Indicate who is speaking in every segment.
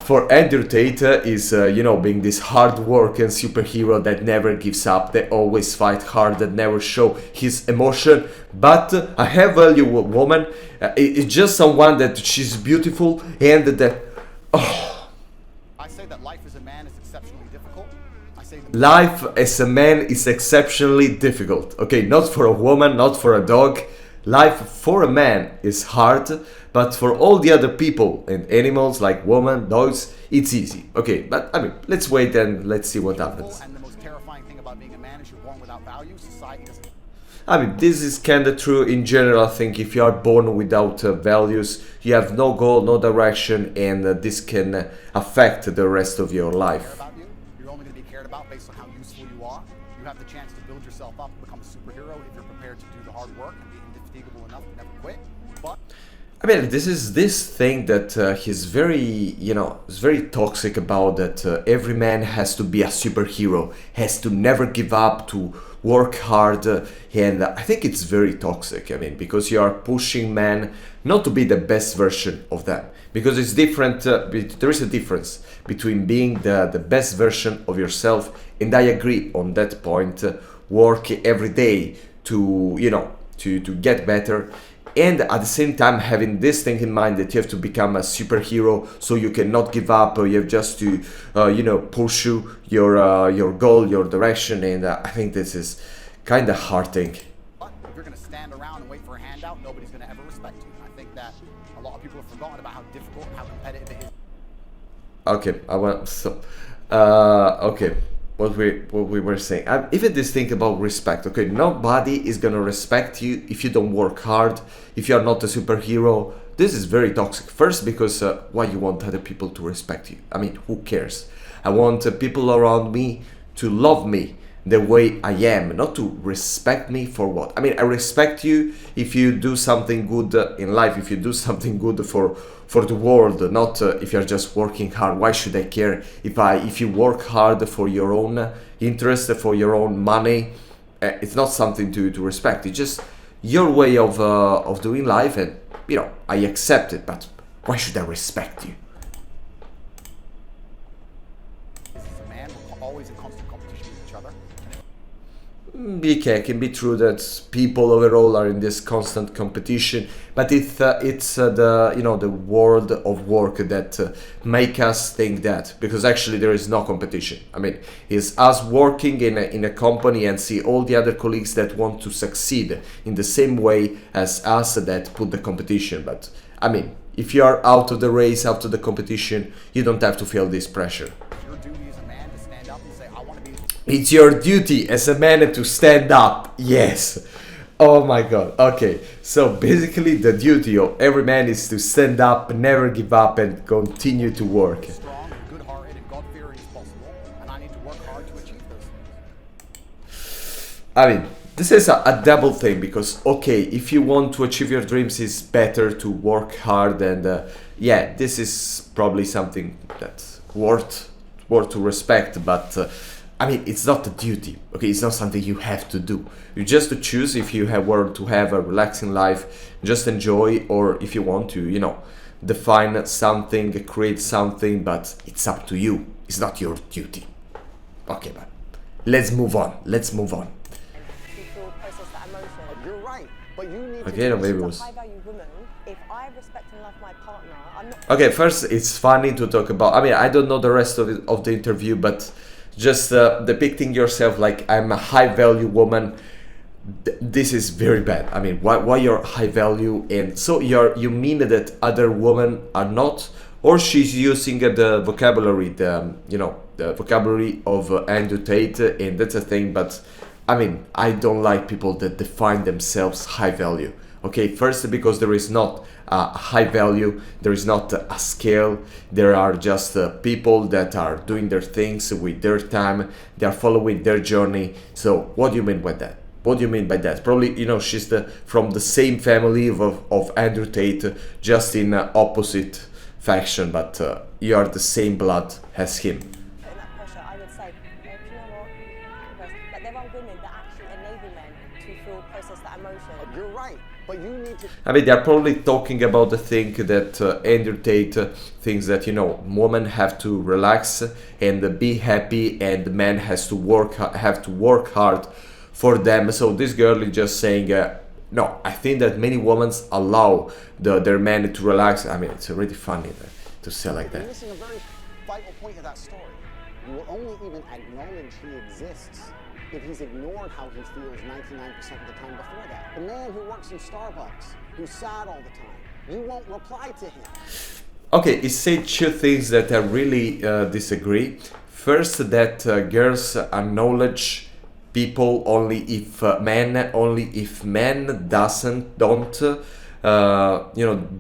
Speaker 1: for Andrew Tate is, you know, being this hard working superhero that never gives up, that always fight hard, that never show his emotion. But a high value woman is just someone that she's beautiful and that, oh,
Speaker 2: I say that life as a man is exceptionally difficult. I say that
Speaker 1: life as a man is exceptionally difficult. Okay, not for a woman, not for a dog. Life for a man is hard, but for all the other people and animals like women, dogs, it's easy. Okay, but I mean, let's wait and let's see what happens.
Speaker 2: and the most terrifying thing about being a man is you're born without values. Society doesn't.
Speaker 1: I mean, this is kind of true in general. I think if you are born without values, you have no goal, no direction, and this can affect the rest of your
Speaker 2: Care
Speaker 1: life.
Speaker 2: about you. You're only going to be cared about based on how useful you are. You have the chance to build yourself up and become a superhero if you're prepared to do the hard work and be indefatigable enough to never quit. But
Speaker 1: I mean, this is this thing that he's very, you know, is very toxic about, that every man has to be a superhero, has to never give up, to work hard, and I think it's very toxic. I mean, because you are pushing men not to be the best version of them, because it's different. There is a difference between being the best version of yourself, and I agree on that point. Work every day to, you know, to get better, and at the same time having this thing in mind that you have to become a superhero, so you cannot give up, or you have just to you know, pursue your goal, your direction. And I think this is kind of hard thing.
Speaker 2: if you're going to stand around and wait for a handout, nobody's going to ever respect you. And I think that a lot of people have forgotten about how difficult and how competitive it is.
Speaker 1: Okay, I want so okay, what we were saying, even this thing about respect. Okay, nobody is gonna respect you if you don't work hard, if you are not a superhero. This is very toxic. First, because why you want other people to respect you? I mean, who cares? I want people around me to love me the way I am, not to respect me for what. I mean, I respect you if you do something good in life, if you do something good for the world, not if you're just working hard. Why should I care if you work hard for your own interest, for your own money? It's not something to respect. It's just your way of doing life, and you know, I accept it. But why should I respect you?
Speaker 2: As a man, we're always in constant competition with each other.
Speaker 1: It can be true that people overall are in this constant competition, but it's the, you know, the world of work that make us think that, because actually there is no competition. I mean, it's us working in a company and see all the other colleagues that want to succeed in the same way as us that put the competition. But I mean, if you are out of the race, out of the competition, you don't have to feel this pressure.
Speaker 2: Your duty as a man to stand up and say, I want to be.
Speaker 1: It's your duty as a man to stand up. Yes. Oh my god. Okay. So basically the duty of every man is to stand up, never give up, and continue to work.
Speaker 2: Strong, good-hearted, and God-fearing as possible, and I need to work hard to achieve those things.
Speaker 1: I mean, this is a double thing, because okay, if you want to achieve your dreams, it's better to work hard, and yeah, this is probably something that's worth to respect, but I mean, it's not a duty. Okay, it's not something you have to do. You just to choose if you want to have a relaxing life, just enjoy, or if you want to, you know, define something, create something, but it's up to you. It's not your duty. Okay, but let's move on. Let's move on.
Speaker 3: People process that emotion.
Speaker 2: You're right, but you need
Speaker 1: Okay, no, maybe it
Speaker 3: As
Speaker 1: was.
Speaker 3: a high-value woman, if I respect and love my partner, I'm not.
Speaker 1: Okay, first, it's funny to talk about. I mean, I don't know the rest of the interview, but just depicting yourself like I'm a high value woman, this is very bad. I mean, why you're high value, and so you mean that other women are not, or she's using the vocabulary, the vocabulary of Andrew Tate, and that's a thing. But I mean, I don't like people that define themselves high value. Okay, first, because there is not a high value, there is not a scale, there are just people that are doing their things with their time, they are following their journey. So what do you mean by that? What do you mean by that? Probably, you know, she's from the same family of Andrew Tate, just in opposite faction, but you are the same blood as him.
Speaker 3: Putting that pressure, I would say, do you know what? But there are women that actually enable men to feel process that emotion.
Speaker 2: You're right, But you need to.
Speaker 1: I mean, they're probably talking about the thing that Andrew Tate thinks that, you know, women have to relax and be happy, and the man has to have to work hard for them. So this girl is just saying, no, I think that many women allow their men to relax. I mean, it's already funny to say like
Speaker 2: You're
Speaker 1: that.
Speaker 2: missing a very vital point of that story. You will only even acknowledge he exists if he's ignored how he feels 99% of the time before that. The man who works in Starbucks, who's sad all the time, you won't reply to him.
Speaker 1: Okay, he said two things that I really disagree. First, that girls acknowledge people only if men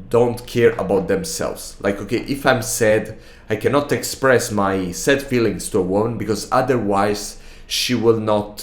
Speaker 1: don't care about themselves. Like, okay, if I'm sad, I cannot express my sad feelings to a woman because otherwise she will not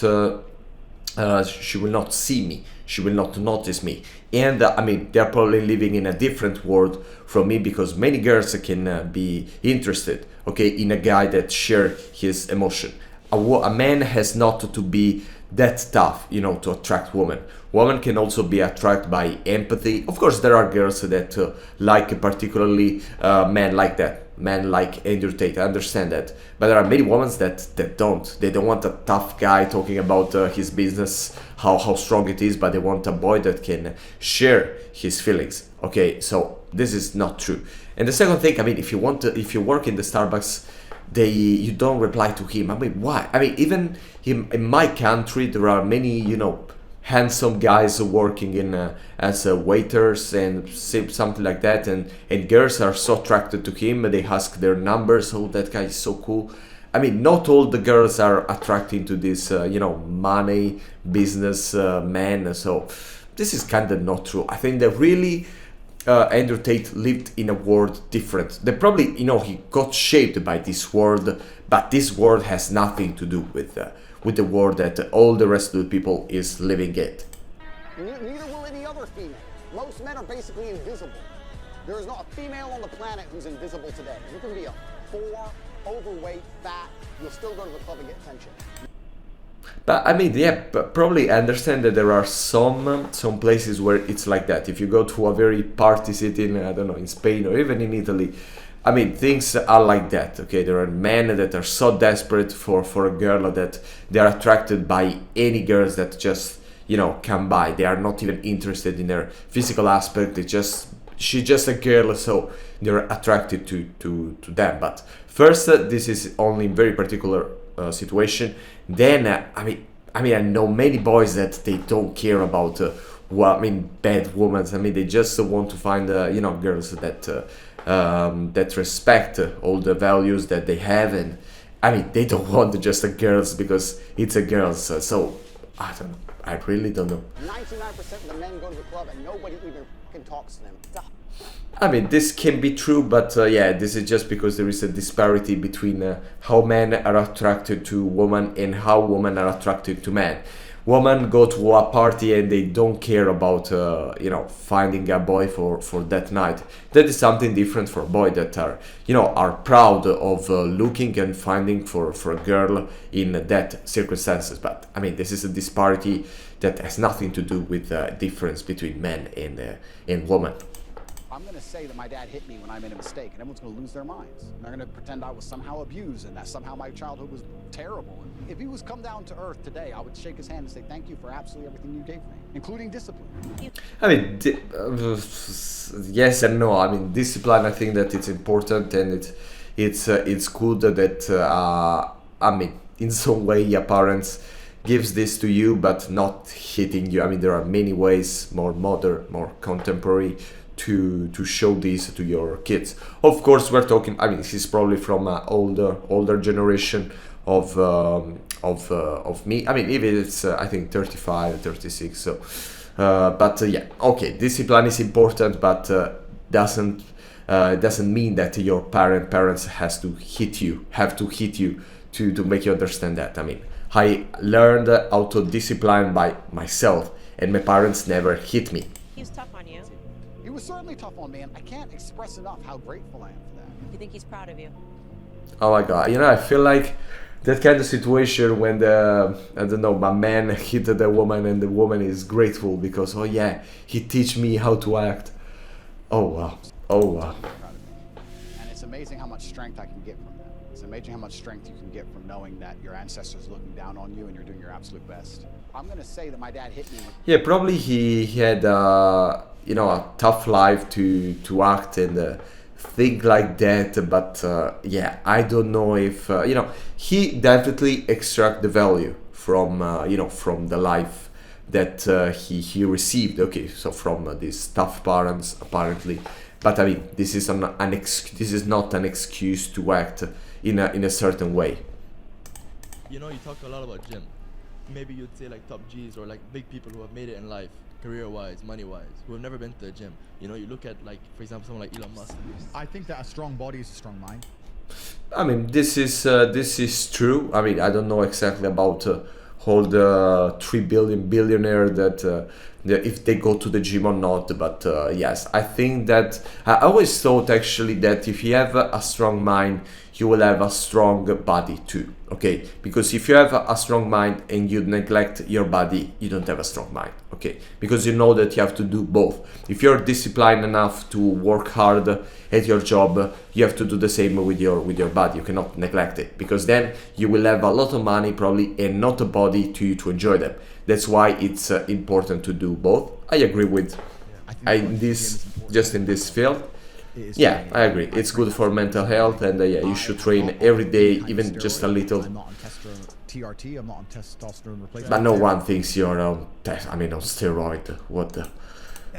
Speaker 1: see me, she will not notice me. And I mean, they're probably living in a different world from me, because many girls can be interested, okay, in a guy that share his emotion. A man has not to be that tough, you know, to attract women. Women can also be attracted by empathy. Of course, there are girls that like particularly men like that. Men like Andrew Tate, I understand that. But there are many women that don't. They don't want a tough guy talking about his business, how strong it is, but they want a boy that can share his feelings. Okay, so this is not true. And the second thing, I mean, if you work in the Starbucks, you don't reply to him. I mean, why? I mean, even in my country, there are many, you know, handsome guys working in as waiters and something like that, and girls are so attracted to him. They ask their numbers. Oh, that guy is so cool. I mean, not all the girls are attracted to this, you know, money business man. So this is kind of not true. I think that really Andrew Tate lived in a world different. They probably, you know, he got shaped by this world, but this world has nothing to do with the world that all the rest of the people is living it.
Speaker 2: Neither will any other female. Most men are basically invisible. There is not a female on the planet who's invisible today. You can be a 4, overweight, fat, you'll still go to the club and get attention.
Speaker 1: But I mean, yeah, but probably I understand that there are some places where it's like that. If you go to a very party city in, I don't know, in Spain or even in Italy, I mean, things are like that, okay? There are men that are so desperate for a girl that they are attracted by any girls that just, you know, come by. They are not even interested in her physical aspect. She's just a girl, so they're attracted to them. But first, this is only in very particular situation. Then, I know many boys that they don't care about, bad women. I mean, they just want to find, you know, girls that respect all the values that they have, and I mean, they don't want just a girls because it's a girls. So I don't know. I really don't know.
Speaker 2: 99% of the men go to the club and nobody even can talk to them.
Speaker 1: I mean, this can be true, but yeah, this is just because there is a disparity between how men are attracted to women and how women are attracted to men. Women go to a party and they don't care about, you know, finding a boy for that night. That is something different for boys that are, you know, are proud of looking and finding for a girl in that circumstances. But I mean, this is a disparity that has nothing to do with the difference between men and women.
Speaker 2: I'm going to say that my dad hit me when I made a mistake, and everyone's going to lose their minds. They're going to pretend I was somehow abused and that somehow my childhood was terrible. And if he was come down to earth today, I would shake his hand and say thank you for absolutely everything you gave me, including discipline.
Speaker 1: I mean, yes and no. I mean, discipline, I think that it's important, and it's good that I mean, in some way your parents gives this to you, but not hitting you. I mean, there are many ways, more modern, more contemporary, to show this to your kids. Of course, we're talking, I mean, he's probably from an older generation of me. I mean, even it's I think 35, 36. So but yeah, okay, discipline is important, but doesn't mean that your parents have to hit you to make you understand that. I mean, I learned how to discipline by myself, and my parents never hit me.
Speaker 3: He was tough on you.
Speaker 2: He was certainly tough on me, and I can't express enough how grateful I am for that.
Speaker 3: You think he's proud of you?
Speaker 1: Oh my god, you know, I feel like that kind of situation when the, I don't know, my man hit the woman and the woman is grateful because, oh yeah, he teach me how to act. Oh wow, oh wow.
Speaker 4: And it's amazing how much strength I can get from that. It's amazing how much strength you can get from knowing that your ancestors are looking down on you and you're doing your absolute best. I'm gonna say that my dad hit me.
Speaker 1: Yeah, probably he had you know, a tough life to act and think like that, but yeah, I don't know if you know, he definitely extract the value from you know, from the life that he received. Okay, so from these tough parents apparently, but I mean, this is this is not an excuse to act in a certain way.
Speaker 5: You know, you talk a lot about gym. Maybe you'd say like top G's or like big people who have made it in life, career-wise, money-wise, who have never been to the gym. You know, you look at like, for example, someone like Elon Musk.
Speaker 4: I think that a strong body is a strong mind.
Speaker 1: I mean, this is true. I mean, I don't know exactly about all the 3 billion billionaire that if they go to the gym or not, but yes, I think that I always thought actually that if you have a strong mind, you will have a strong body too. Okay, because if you have a strong mind and you neglect your body, you don't have a strong mind. Okay, because you know that you have to do both. If you're disciplined enough to work hard at your job, you have to do the same with your body. You cannot neglect it, because then you will have a lot of money probably and not a body to enjoy them. That's why it's important to do both. I agree with in this field. Yeah, I agree. It's good for mental health, and yeah, you should train every day, even just a little.
Speaker 4: I'm not on TRT, I'm not on testosterone replacement.
Speaker 1: But no one thinks you're on steroid. What the?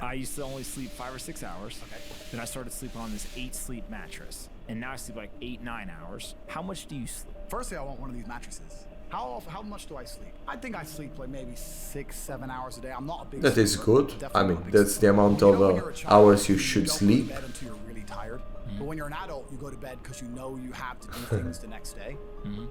Speaker 6: I used to only sleep 5 or 6 hours. Okay. Then I started sleeping on this 8-sleep mattress, and now I sleep like 8-9 hours. How much do you sleep?
Speaker 4: Firstly, I want one of these mattresses. How much do I sleep? I think I sleep like maybe 6-7 hours a day. I'm not a big
Speaker 1: That is
Speaker 4: sleeper.
Speaker 1: good.
Speaker 4: Definitely
Speaker 1: I
Speaker 4: not
Speaker 1: mean,
Speaker 4: a big
Speaker 1: that's the
Speaker 4: sleeper.
Speaker 1: amount
Speaker 4: You know,
Speaker 1: of
Speaker 4: when you're a child,
Speaker 1: hours you should
Speaker 4: don't go to
Speaker 1: sleep.
Speaker 4: bed until you're really tired. But when you're an adult, you go to bed because you know you have to do things the next day.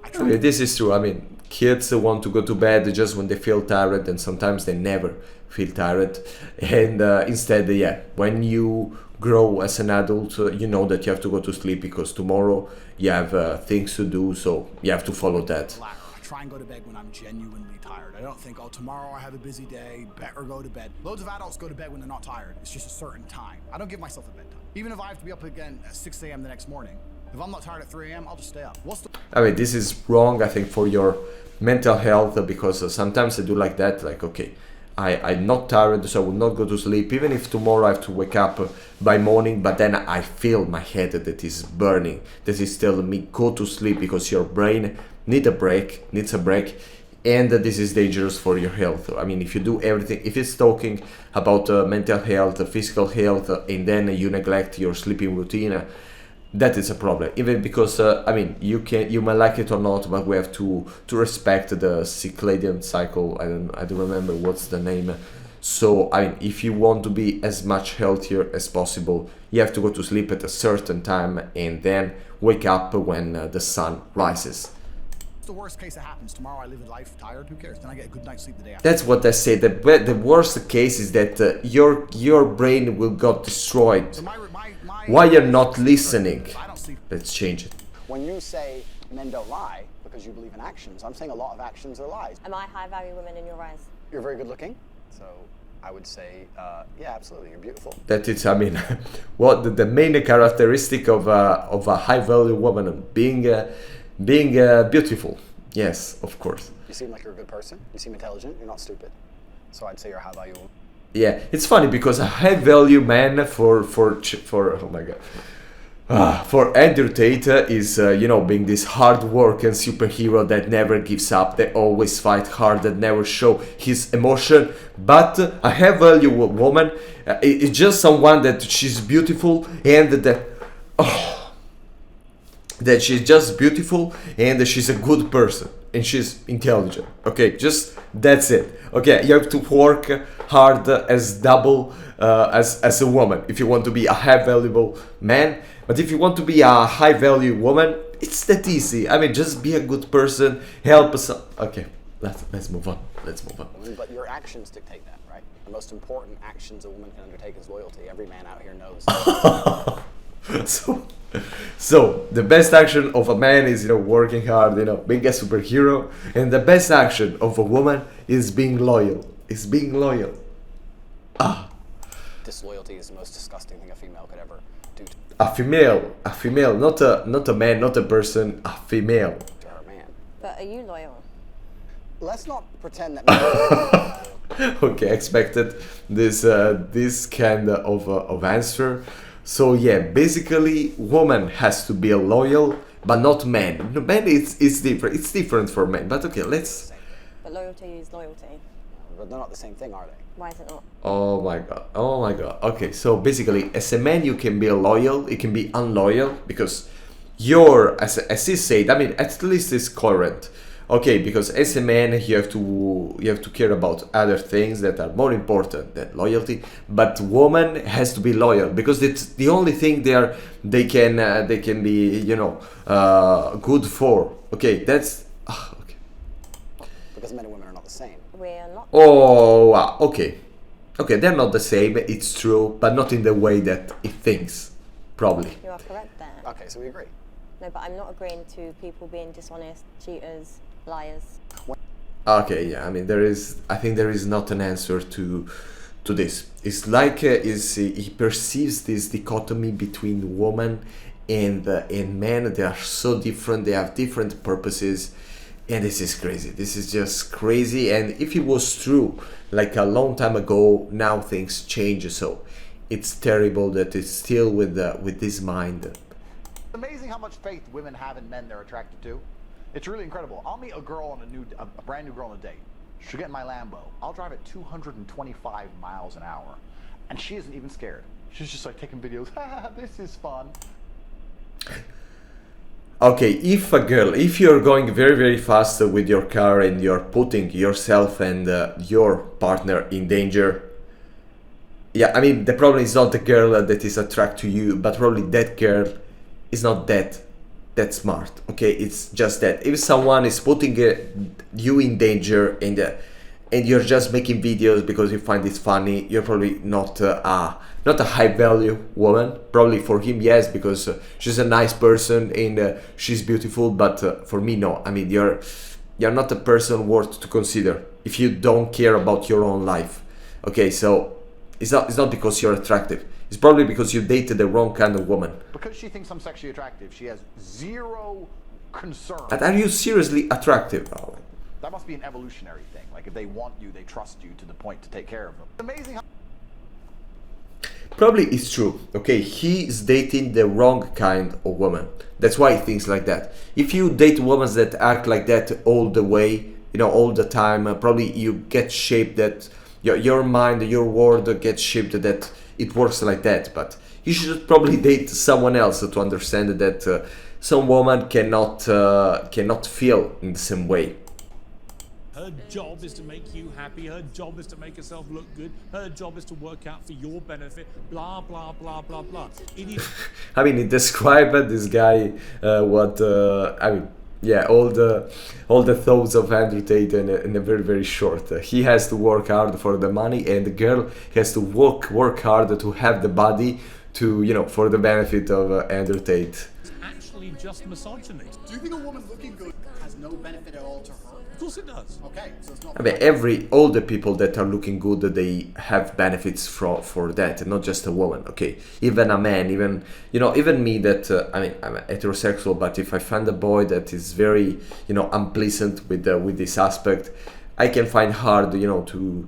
Speaker 4: I try
Speaker 1: Yeah, this is true. I mean, kids want to go to bed just when they feel tired, and sometimes they never feel tired. And instead, yeah, when you grow as an adult, you know that you have to go to sleep because tomorrow you have things to do, so you have to follow that.
Speaker 4: I try and go to bed when I'm genuinely tired. I don't think, oh, tomorrow I have a busy day, better go to bed. Loads of adults go to bed when they're not tired. It's just a certain time. I don't give myself a bedtime. Even if I have to be up again at 6 a.m. the next morning, if I'm not tired at 3 a.m., I'll just stay up.
Speaker 1: I mean, this is wrong, I think, for your mental health, because sometimes I do like that, like, okay, I'm not tired, so I will not go to sleep, even if tomorrow I have to wake up by morning, but then I feel my head that is burning, that is telling me go to sleep, because your brain needs a break, and this is dangerous for your health. I mean, if you do everything, if it's talking about mental health, physical health, and then you neglect your sleeping routine, that is a problem. Even because I mean, you might like it or not, but we have to respect the circadian cycle. I don't remember what's the name. So I mean, if you want to be as much healthier as possible, you have to go to sleep at a certain time and then wake up when the sun rises.
Speaker 4: The worst case that happens tomorrow, I live a life tired. Who cares? Then I get a good night's sleep the day after.
Speaker 1: That's what I say. The worst case is that your brain will got destroyed.
Speaker 4: So
Speaker 1: Why you're not listening?
Speaker 4: I don't sleep.
Speaker 1: Let's change it.
Speaker 2: When you say men don't lie because you believe in actions, I'm saying a lot of actions are lies.
Speaker 3: Am I high value women in your eyes?
Speaker 2: You're very good looking, so I would say, yeah, absolutely, you're beautiful.
Speaker 1: That is, I mean, what the main characteristic of a high value woman, being beautiful. Yes, of course.
Speaker 2: You seem like you're a good person. You seem intelligent. You're not stupid. So I'd say you're a high value woman.
Speaker 1: Yeah, it's funny because a high value man for oh my god, for Andrew Tate is you know, being this hard work and superhero that never gives up, that always fight hard, that never show his emotion. But a high value woman is just someone that she's beautiful and that she's just beautiful and she's a good person and she's intelligent. Okay, just that's it. Okay, you have to work hard as double as a woman if you want to be a high valuable man. But if you want to be a high value woman, it's that easy. I mean, just be a good person, help us. Okay, let's move on.
Speaker 2: But your actions dictate that, right? The most important actions a woman can undertake is loyalty. Every man out here knows.
Speaker 1: so, so the best action of a man is, working hard, being a superhero, and the best action of a woman is being loyal. Is being loyal. Ah.
Speaker 2: Disloyalty is the most disgusting thing a female could ever do to
Speaker 1: A female, not a man, not a person, a female.
Speaker 2: her man.
Speaker 3: But are you loyal?
Speaker 2: Let's not pretend that.
Speaker 1: Okay, expected this kind of answer. So yeah, basically, woman has to be loyal, but not man. No, man, it's different. It's different for men. But okay, let's.
Speaker 3: But loyalty is loyalty.
Speaker 2: But they're not the same thing, are they?
Speaker 3: Why is it not?
Speaker 1: Oh my god. Oh my god. Okay, so basically, as a man, you can be loyal. You can be unloyal because you're, as he said. I mean, at least it's current. Okay, because as a man, you have to care about other things that are more important than loyalty. But woman has to be loyal because it's the only thing they can be good for. Okay, that's okay.
Speaker 2: Because men and women are not the same.
Speaker 3: We're not.
Speaker 1: Oh, wow. Okay, they're not the same. It's true, but not in the way that it thinks. Probably.
Speaker 3: You are correct there.
Speaker 2: Okay, so we agree.
Speaker 3: No, but I'm not agreeing to people being dishonest, cheaters, liars.
Speaker 1: Okay, yeah. I mean, I think there is not an answer to this. It's like he perceives this dichotomy between woman and men. They are so different. They have different purposes, and this is crazy. This is just crazy. And if it was true, like a long time ago, now things change. So it's terrible that it's still with this mind.
Speaker 4: Amazing how much faith women have in men they're attracted to. It's really incredible. I'll meet a girl on a brand new girl on a date. She'll get in my Lambo. I'll drive at 225 miles an hour, and she isn't even scared. She's just like taking videos. This is fun.
Speaker 1: Okay, if you're going very, very fast with your car and you're putting yourself and your partner in danger, yeah, I mean, the problem is not the girl that is attracted to you, but probably that girl is not that smart. Okay, it's just that if someone is putting you in danger and you're just making videos because you find it funny, you're probably not a high value woman. Probably for him, yes, because she's a nice person and she's beautiful, but for me, no. I mean, you're not a person worth to consider if you don't care about your own life. Okay, so it's not because you're attractive. It's probably because you dated the wrong kind of woman.
Speaker 4: Because she thinks I'm sexually attractive, she has zero concern.
Speaker 1: But are you seriously attractive? Oh.
Speaker 4: That must be an evolutionary thing. Like if they want you, they trust you to the point to take care of them. Amazing how
Speaker 1: Probably it's true. Okay, he is dating the wrong kind of woman. That's why he thinks like that. If you date women that act like that all the way, all the time, probably you get shaped that your mind, your world gets shaped that it works like that. But you should probably date someone else to understand that some woman cannot feel in the same way.
Speaker 7: Her job is to make you happy. Her job is to make herself look good. Her job is to work out for your benefit. Blah, blah, blah, blah, blah. It is...
Speaker 1: I mean, it described this guy, all the thoughts of Andrew Tate in a very, very short. He has to work hard for the money, and the girl has to work hard to have the body to, for the benefit of Andrew Tate.
Speaker 7: actually just misogyny.
Speaker 4: Do you think a woman looking good has no benefit at all to her?
Speaker 7: Of course it does.
Speaker 4: Okay, so it's not.
Speaker 1: I mean, all the people that are looking good, they have benefits for that, not just a woman. Okay, even a man, even me. That I'm heterosexual, but if I find a boy that is very, unpleasant with this aspect, I can find hard, to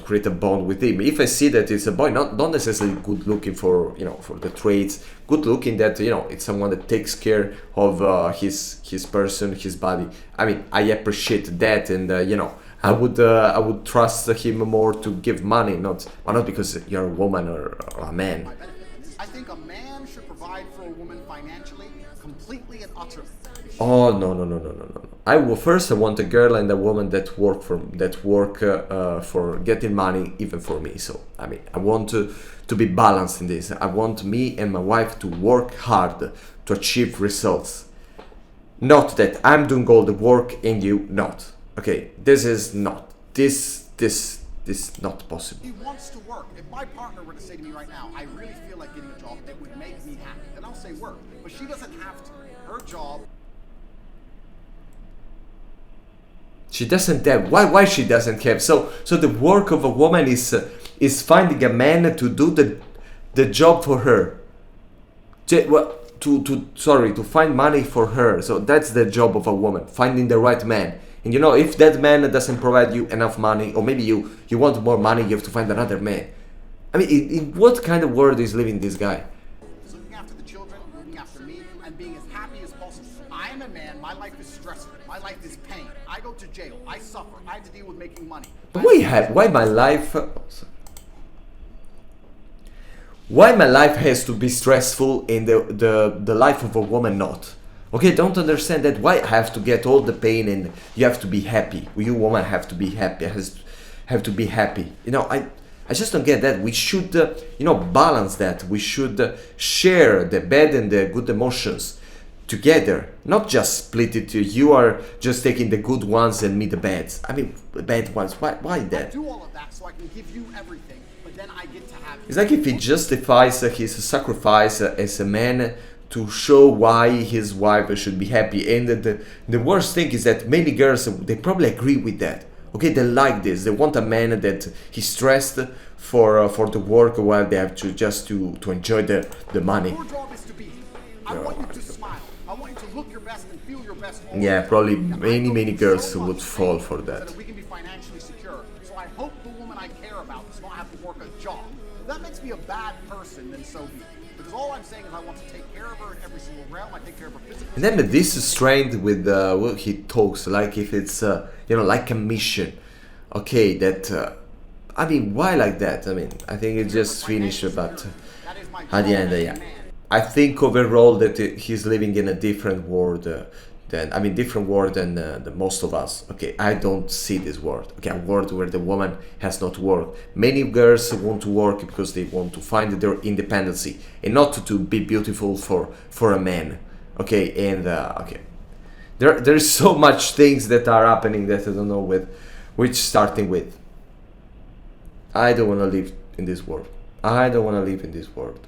Speaker 1: create a bond with him. If I see that it's a boy, not necessarily good looking for the traits, good looking that it's someone that takes care of his person, his body. I mean, I appreciate that, and I would trust him more to give money, not because you're a woman or a man.
Speaker 4: I think a man should provide for a woman financially, completely and utterly.
Speaker 1: Oh no. I want a girl and a woman that work for getting money, even for me. So I want to be balanced in this. I want me and my wife to work hard to achieve results. Not that I'm doing all the work and you not. Okay, this is not. This this is not possible.
Speaker 4: He wants to work. If my partner were to say to me right now, I really feel like getting a job that would make me happy, then I'll say work. But she doesn't have to. Her job.
Speaker 1: She doesn't have. Why she doesn't have? So the work of a woman is finding a man to do the job for her. To find money for her. So that's the job of a woman, finding the right man. And you know, if that man doesn't provide you enough money, or maybe you want more money, you have to find another man. I mean, in what kind of world is living this guy?
Speaker 4: He's looking after the children, looking after me, and being as happy as possible. I am a man. My life is stressful. My life is pain. I go to jail. I suffer. I have to deal with making money.
Speaker 1: But why my life? Why my life has to be stressful and the life of a woman not? Okay, don't understand that. Why I have to get all the pain and you have to be happy? You woman have to be happy. Have to be happy. You know, I just don't get that. We should balance that. We should share the bad and the good emotions together, not just split it. You are just taking the good ones and me the bad. I mean, the bad ones. Why that?
Speaker 4: I do all of that so I can give you everything, but then I get to have.
Speaker 1: It's like if he justifies his sacrifice as a man to show why his wife should be happy. And the worst thing is that many girls, they probably agree with that. Okay, they like this. They want a man that he's stressed for the work while they have to just to enjoy the money.
Speaker 4: Your job is to be. I want you to smile. I want you to look your best and feel your best.
Speaker 1: Yeah, probably many girls would fall for that.
Speaker 4: So that we can be financially secure. So I hope the woman I care about does not have to work a job. If that makes me a bad person, then so be it. Because all I'm saying is I want to take care of her in every single realm. I take care of her physically.
Speaker 1: And then this strength with what he talks, like if it's like a mission. Okay, that I mean, why like that? I mean, I think it just finished, but at the end, yeah. I think overall that he's living in a different world than the most of us. Okay, I don't see this world. Okay, a world where the woman has not worked. Many girls want to work because they want to find their independency and not to be beautiful for a man. Okay, and okay, there's so much things that are happening that I don't know which starting with. I don't want to live in this world. I don't want to live in this world.